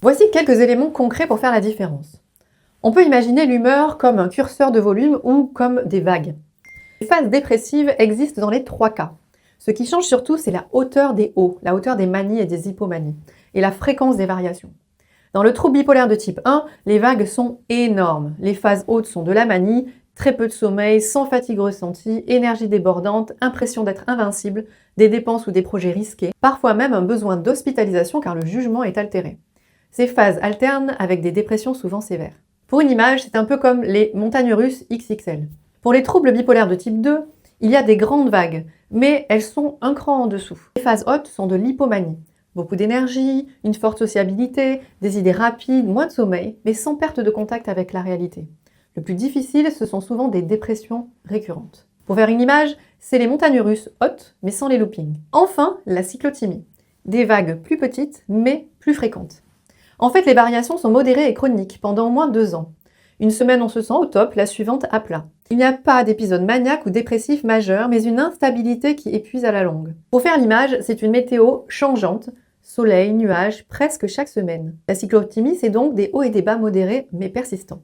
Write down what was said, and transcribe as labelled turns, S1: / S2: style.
S1: Voici quelques éléments concrets pour faire la différence. On peut imaginer l'humeur comme un curseur de volume ou comme des vagues. Les phases dépressives existent dans les trois cas. Ce qui change surtout, c'est la hauteur des hauts, la hauteur des manies et des hypomanies, et la fréquence des variations. Dans le trouble bipolaire de type 1, les vagues sont énormes. Les phases hautes sont de la manie, très peu de sommeil, sans fatigue ressentie, énergie débordante, impression d'être invincible, des dépenses ou des projets risqués, parfois même un besoin d'hospitalisation car le jugement est altéré. Ces phases alternent avec des dépressions souvent sévères. Pour une image, c'est un peu comme les montagnes russes XXL. Pour les troubles bipolaires de type 2, il y a des grandes vagues, mais elles sont un cran en dessous. Les phases hautes sont de l'hypomanie. Beaucoup d'énergie, une forte sociabilité, des idées rapides, moins de sommeil, mais sans perte de contact avec la réalité. Le plus difficile, ce sont souvent des dépressions récurrentes. Pour faire une image, c'est les montagnes russes hautes, mais sans les loopings. Enfin, la cyclothymie. Des vagues plus petites, mais plus fréquentes. En fait, les variations sont modérées et chroniques pendant au moins 2 ans. Une semaine, on se sent au top, la suivante à plat. Il n'y a pas d'épisode maniaque ou dépressif majeur, mais une instabilité qui épuise à la longue. Pour faire l'image, c'est une météo changeante, soleil, nuages, presque chaque semaine. La cyclothymie, c'est donc des hauts et des bas modérés, mais persistants.